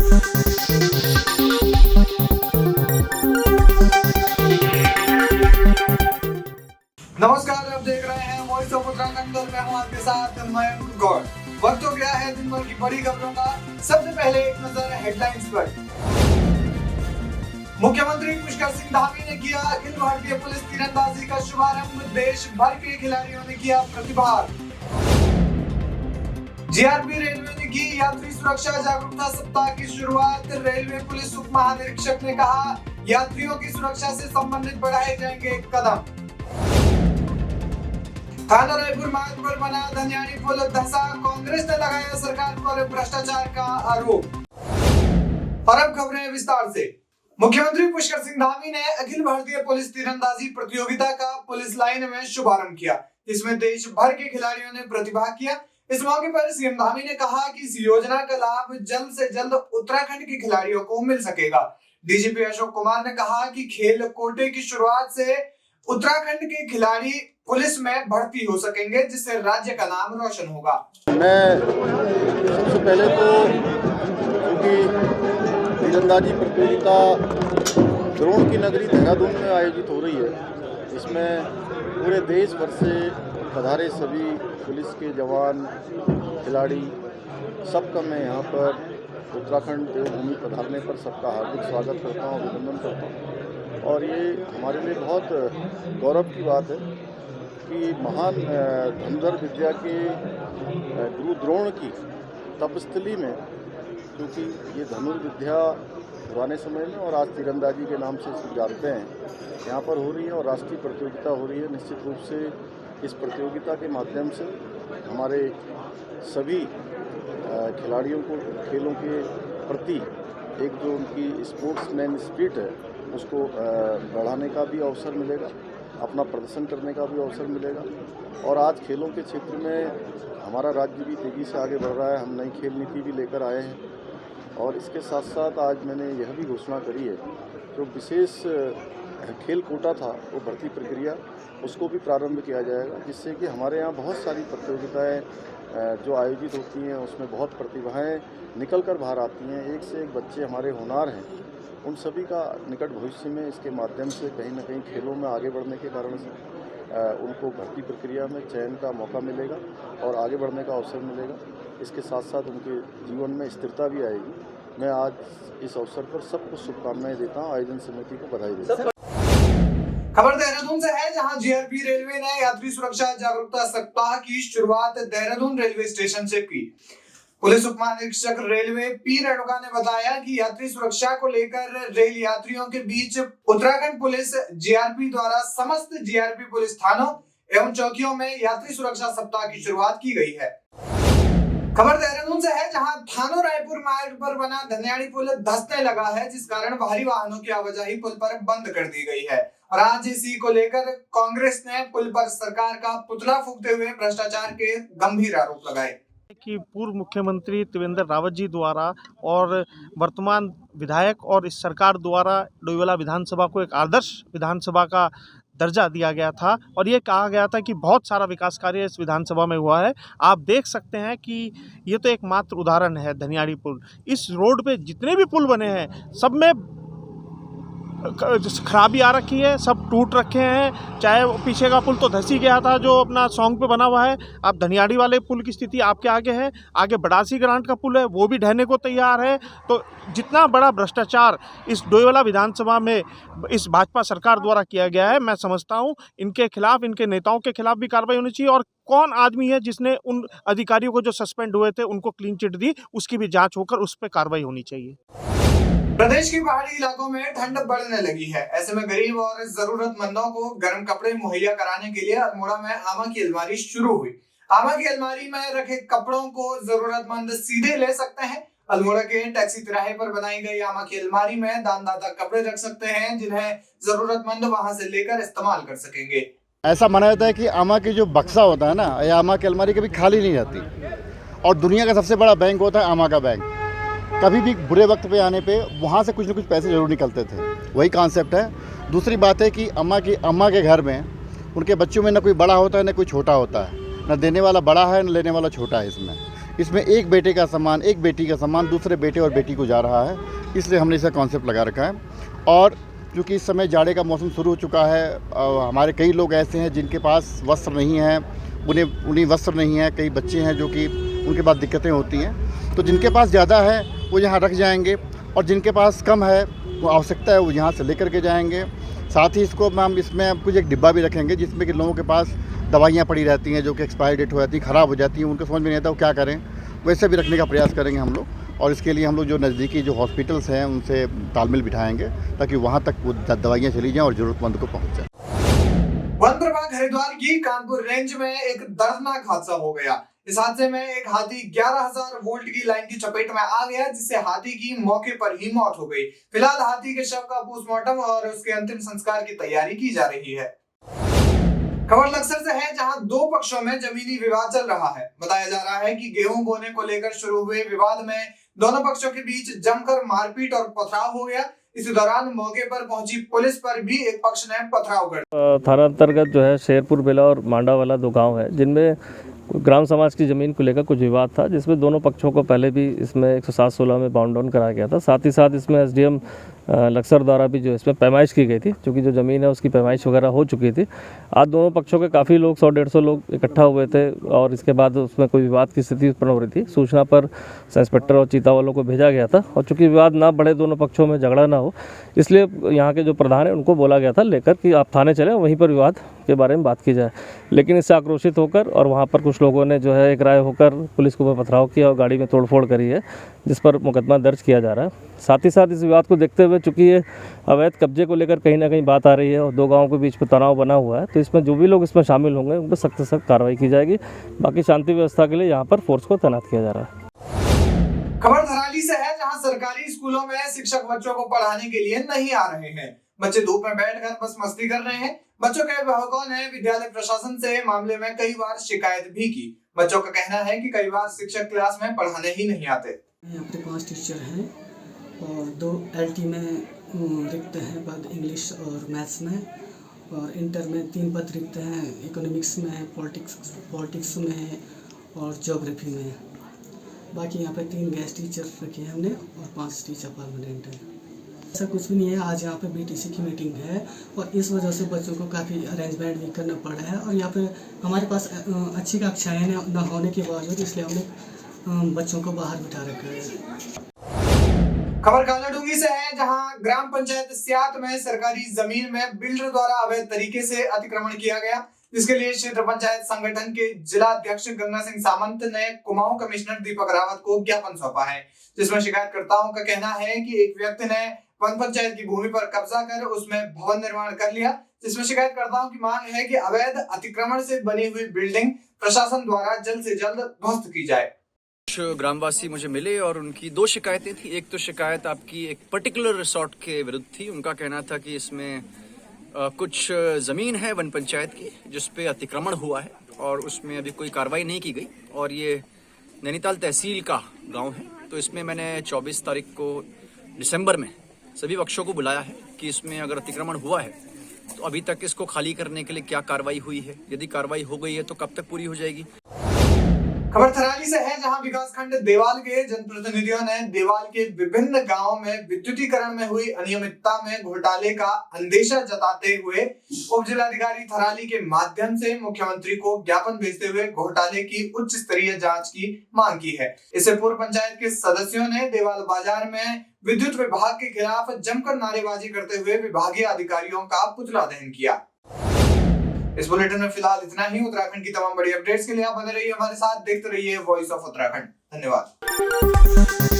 नमस्कार, आप देख रहे हैं वॉइस ऑफ उत्तराखंड और मैं हूं आपके साथ मयंक गौड़। वक्त हो गया है दिन भर की बड़ी खबरों का। सबसे पहले एक नजर हेडलाइंस पर। मुख्यमंत्री पुष्कर सिंह धामी ने किया अखिल भारतीय पुलिस तीरंदाजी का शुभारंभ। देश भर के खिलाड़ियों ने किया प्रतिभाग। जीआरपी रेलवे ने की यात्री सुरक्षा जागरूकता सप्ताह की शुरुआत। रेलवे पुलिस उप महानिरीक्षक ने कहा, यात्रियों की सुरक्षा से संबंधित बढ़ाए जाएंगे कदम। थाना रायपुर मार्ग पर बना धनियाड़ी पुल धंसा। कांग्रेस ने लगाया सरकार पर भ्रष्टाचार का आरोप। और अब खबरें विस्तार से। मुख्यमंत्री पुष्कर सिंह धामी ने अखिल भारतीय पुलिस तीरंदाजी प्रतियोगिता का पुलिस लाइन में शुभारंभ किया। इसमें देश भर के खिलाड़ियों ने प्रतिभाग किया। इस मौके पर सीएम धामी ने कहा कि इस योजना का लाभ जल्द से जल्द उत्तराखंड के खिलाड़ियों को मिल सकेगा। डीजीपी अशोक कुमार ने कहा कि खेल कोटे की शुरुआत से उत्तराखंड के खिलाड़ी पुलिस में भर्ती हो सकेंगे, जिससे राज्य का नाम रोशन होगा। मैं सबसे पहले तो क्योंकि तीरंदाजी प्रतियोगिता द्रोण की नगरी देहरादून में आयोजित हो रही है, इसमें पूरे देश भर से पधारे सभी पुलिस के जवान खिलाड़ी सबका मैं यहाँ पर उत्तराखंड देवभूमि पधारने पर सबका हार्दिक स्वागत करता हूँ, अभिनंदन करता हूँ। और ये हमारे लिए बहुत गौरव की बात है कि महान धनुर्धर विद्या के गुरु द्रोण की तपस्थली में, क्योंकि ये धनुर्विद्या पुराने समय में और आज तीरंदाजी के नाम से सब जानते हैं, यहाँ पर हो रही है और राष्ट्रीय प्रतियोगिता हो रही है। निश्चित रूप से इस प्रतियोगिता के माध्यम से हमारे सभी खिलाड़ियों को खेलों के प्रति एक जो उनकी स्पोर्ट्समैन स्पिरिट है उसको बढ़ाने का भी अवसर मिलेगा, अपना प्रदर्शन करने का भी अवसर मिलेगा। और आज खेलों के क्षेत्र में हमारा राज्य भी तेज़ी से आगे बढ़ रहा है। हम नई खेल नीति भी लेकर आए हैं और इसके साथ साथ आज मैंने यह भी घोषणा करी है जो विशेष खेल कोटा था वो भर्ती प्रक्रिया उसको भी प्रारंभ किया जाएगा, जिससे कि हमारे यहाँ बहुत सारी प्रतियोगिताएं जो आयोजित होती हैं उसमें बहुत प्रतिभाएं निकल कर बाहर आती हैं। एक से एक बच्चे हमारे होनहार हैं, उन सभी का निकट भविष्य में इसके माध्यम से कहीं ना कहीं खेलों में आगे बढ़ने के कारण से उनको भर्ती प्रक्रिया में चयन का मौका मिलेगा और आगे बढ़ने का अवसर मिलेगा। इसके साथ साथ उनके जीवन में स्थिरता भी आएगी। मैं आज इस अवसर पर सबको शुभकामनाएं देता हूँ, आयोजन समिति को बधाई देता हूँ। खबर देहरादून से है, जहां जीआरपी रेलवे ने यात्री सुरक्षा जागरूकता सप्ताह की शुरुआत देहरादून रेलवे स्टेशन से की। पुलिस उप महानिरीक्षक रेलवे पी रेणुका ने बताया कि यात्री सुरक्षा को लेकर रेल यात्रियों के बीच उत्तराखंड पुलिस जीआरपी द्वारा समस्त जीआरपी पुलिस थानों एवं चौकियों में यात्री सुरक्षा सप्ताह की शुरुआत की गई है। खबर देहरादून से है, जहां थानो रायपुर मार्ग पर बना धनियाड़ी पुल धंसने लगा है, जिस कारण भारी वाहनों की आवाजाही पुल पर बंद कर दी गई है। और आज इसी को लेकर कांग्रेस ने पुल पर सरकार का पुतला फूंकते हुए भ्रष्टाचार के गंभीर आरोप लगाए कि पूर्व मुख्यमंत्री त्रिवेंद्र रावत जी द्वारा और वर्तमान विधायक और इस सरकार द्वारा डोईवाला विधानसभा को एक आदर्श विधानसभा का दर्जा दिया गया था और ये कहा गया था कि बहुत सारा विकास कार्य इस विधानसभा में हुआ है। आप देख सकते हैं कि ये तो एकमात्र उदाहरण है धनियाड़ी पुल। इस रोड पे जितने भी पुल बने हैं सब में खराबी आ रखी है, सब टूट रखे हैं। चाहे पीछे का पुल तो धंस ही गया था जो अपना सॉन्ग पे बना हुआ है। अब धनियाड़ी वाले पुल की स्थिति आपके आगे है। आगे बड़ासी ग्रांट का पुल है वो भी ढहने को तैयार है। तो जितना बड़ा भ्रष्टाचार इस डोईवाला विधानसभा में इस भाजपा सरकार द्वारा किया गया है, मैं समझता हूँ इनके खिलाफ, इनके नेताओं के खिलाफ भी कार्रवाई होनी चाहिए। और कौन आदमी है जिसने उन अधिकारियों को जो सस्पेंड हुए थे उनको क्लीन चिट दी, उसकी भी जाँच होकर उस पर कार्रवाई होनी चाहिए। प्रदेश के पहाड़ी इलाकों में ठंड बढ़ने लगी है। ऐसे में गरीब और जरूरतमंदों को गर्म कपड़े मुहैया कराने के लिए अल्मोड़ा में आमा की अलमारी शुरू हुई। आमा की अलमारी में रखे कपड़ों को जरूरतमंद सीधे ले सकते हैं। अल्मोड़ा के टैक्सी तिराहे पर बनाई गई आमा की अलमारी में दानदाता कपड़े रख सकते हैं, जिन्हें जरूरतमंद वहां से लेकर इस्तेमाल कर सकेंगे। ऐसा माना जाता है कि आमा की जो बक्सा होता है ना, या आमा की अलमारी कभी खाली नहीं रहती और दुनिया का सबसे बड़ा बैंक होता है आमा का बैंक। कभी भी बुरे वक्त पे आने पे वहाँ से कुछ न कुछ पैसे जरूर निकलते थे, वही कॉन्सेप्ट है। दूसरी बात है कि अम्मा के घर में उनके बच्चों में न कोई बड़ा होता है न कोई छोटा होता है, न देने वाला बड़ा है न लेने वाला छोटा है। इसमें एक बेटे का सामान, एक बेटी का सामान दूसरे बेटे और बेटी को जा रहा है, इसलिए हमने इसका कॉन्सेप्ट लगा रखा है। और क्योंकि इस समय जाड़े का मौसम शुरू हो चुका है, हमारे कई लोग ऐसे हैं जिनके पास वस्त्र नहीं है, उन्हें वस्त्र नहीं है, कई बच्चे हैं जो कि उनके पास दिक्कतें होती हैं, तो जिनके पास ज़्यादा है वो यहाँ रख जाएंगे और जिनके पास कम है वो आवश्यकता है वो यहाँ से लेकर के जाएंगे। साथ ही इसको हम इसमें कुछ एक डिब्बा भी रखेंगे जिसमें कि लोगों के पास दवाइयाँ पड़ी रहती हैं जो कि एक्सपायरी डेट हो जाती हैं, ख़राब हो जाती हैं, उनको समझ में नहीं आता वो क्या करें, वैसे भी रखने का प्रयास करेंगे हम लोग। और इसके लिए हम लोग जो नज़दीकी जो हॉस्पिटल्स हैं उनसे तालमेल बिठाएंगे ताकि वहाँ तक वो दवाइयाँ चली जाएँ और ज़रूरतमंद को पहुँच जाए। वन प्रभाग हरिद्वार की कानपुर रेंज में एक दर्दनाक हादसा हो गया। इस हादसे में एक हाथी 11,000 वोल्ट की लाइन की चपेट में आ गया, जिससे हाथी की मौके पर ही मौत हो गई। फिलहाल हाथी के शव का पोस्टमार्टम और उसके अंतिम संस्कार की तैयारी की जा रही है। खबर लक्सर से है, जहां दो पक्षों में जमीनी विवाद चल रहा है। बताया जा रहा है कि गेहूं बोने को लेकर शुरू हुए विवाद में दोनों पक्षों के बीच जमकर मारपीट और पथराव हो गया। इसी दौरान मौके पर पहुंची पुलिस पर भी एक पक्ष ने पथराव कर दिया। थाना अंतर्गत जो है शेरपुर बेला और मांडावाला दो गांव है जिनमें ग्राम समाज की ज़मीन को लेकर कुछ विवाद था, जिसमें दोनों पक्षों को पहले भी इसमें 107/16 में बाउंड डाउन कराया गया था। साथ ही साथ इसमें एसडीएम लक्सर द्वारा भी जो इसमें पैमाइश की गई थी, क्योंकि जो ज़मीन है उसकी पैमाइश वगैरह हो चुकी थी। आज दोनों पक्षों के काफ़ी लोग 100-150 लोग इकट्ठा हुए थे और इसके बाद उसमें कोई विवाद की स्थिति उत्पन्न हो रही थी। सूचना पर सब इंस्पेक्टर और चीता वालों को भेजा गया था और चूँकि विवाद ना बढ़े, दोनों पक्षों में झगड़ा ना हो, इसलिए यहाँ के जो प्रधान है उनको बोला गया था लेकर कि आप थाने चले, वहीं पर विवाद के बारे में बात की जाए। लेकिन इससे आक्रोशित होकर और वहाँ पर कुछ लोगों ने जो है एक राय होकर पुलिस को पथराव किया और गाड़ी में तोड़फोड़ करी है, जिस पर मुकदमा दर्ज किया जा रहा है। साथ ही साथ इस विवाद को देखते हुए चूँकि ये अवैध कब्जे को लेकर कहीं ना कहीं बात आ रही है और दो गांवों के बीच में तनाव बना हुआ है, तो इसमें जो भी लोग इसमें शामिल होंगे उन पर सख्त से सख्त कार्रवाई की जाएगी। बाकी शांति व्यवस्था के लिए यहाँ पर फोर्स को तैनात किया जा रहा है। खबर धराली से है, जहां सरकारी स्कूलों में शिक्षक बच्चों को पढ़ाने के लिए नहीं आ रहे हैं। बच्चे धूप में बैठकर बस मस्ती कर रहे हैं। बच्चों के अभिभावकों ने विद्यालय प्रशासन से मामले में कई बार शिकायत भी की। बच्चों का कहना है कि कई बार शिक्षक क्लास में पढ़ाने ही नहीं आते। यहाँ पे 5 टीचर हैं और 2 LT में रिक्त हैं पद, इंग्लिश और मैथ्स में, और इंटर में 3 पद रिक्त हैं, इकोनॉमिक्स में, पॉलिटिक्स में और ज्योग्राफी में। बाकी यहाँ पे 3 गेस्ट टीचर रखे हैं हमने और 5 टीचर परमानेंट हैं। ऐसा कुछ भी नहीं है। आज यहाँ पे BTC की मीटिंग है और इस वजह से बच्चों को काफ़ी अरेंजमेंट भी करना पड़ा है और यहाँ पे हमारे पास अच्छी कक्षाएँ न होने के बावजूद इसलिए हमने बच्चों को बाहर बिठा रखा है। खबर कालाडूंगी से है, जहां ग्राम पंचायत स्यात में सरकारी जमीन में बिल्डर द्वारा अवैध तरीके से अतिक्रमण किया गया, जिसके लिए क्षेत्र पंचायत संगठन के जिला अध्यक्ष गंगा सिंह सामंत ने कुमाऊं कमिश्नर दीपक रावत को ज्ञापन सौंपा है, जिसमें शिकायतकर्ताओं का कहना है कि एक व्यक्ति ने वन पंचायत की भूमि पर कब्जा कर उसमें भवन निर्माण कर लिया, जिसमें शिकायतकर्ताओं की मांग है कि अवैध अतिक्रमण से बनी हुई बिल्डिंग प्रशासन द्वारा जल्द से जल्द ध्वस्त की जाए। ग्रामवासी मुझे मिले और उनकी 2 शिकायतें थी। एक तो शिकायत आपकी एक पर्टिकुलर रिसोर्ट के विरुद्ध थी। उनका कहना था कि इसमें कुछ ज़मीन है वन पंचायत की जिस पे अतिक्रमण हुआ है और उसमें अभी कोई कार्रवाई नहीं की गई, और ये नैनीताल तहसील का गांव है। तो इसमें मैंने 24 तारीख को दिसंबर में सभी पक्षों को बुलाया है कि इसमें अगर अतिक्रमण हुआ है तो अभी तक इसको खाली करने के लिए क्या कार्रवाई हुई है, यदि कार्रवाई हो गई है तो कब तक पूरी हो जाएगी। खबर थराली से है, जहां विकासखंड देवाल के जनप्रतिनिधियों ने देवाल के विभिन्न गांवों में विद्युतीकरण में हुई अनियमितता में घोटाले का अंदेशा जताते हुए उप जिलाधिकारी थराली के माध्यम से मुख्यमंत्री को ज्ञापन भेजते हुए घोटाले की उच्च स्तरीय जांच की मांग की है। इससे पूर्व पंचायत के सदस्यों ने देवाल बाजार में विद्युत विभाग के खिलाफ जमकर नारेबाजी करते हुए विभागीय अधिकारियों का पुतला दहन किया। इस बुलेटिन में फिलहाल इतना ही। उत्तराखंड की तमाम बड़ी अपडेट्स के लिए आप बने रहिए हमारे साथ, देखते रहिए वॉइस ऑफ उत्तराखंड। धन्यवाद।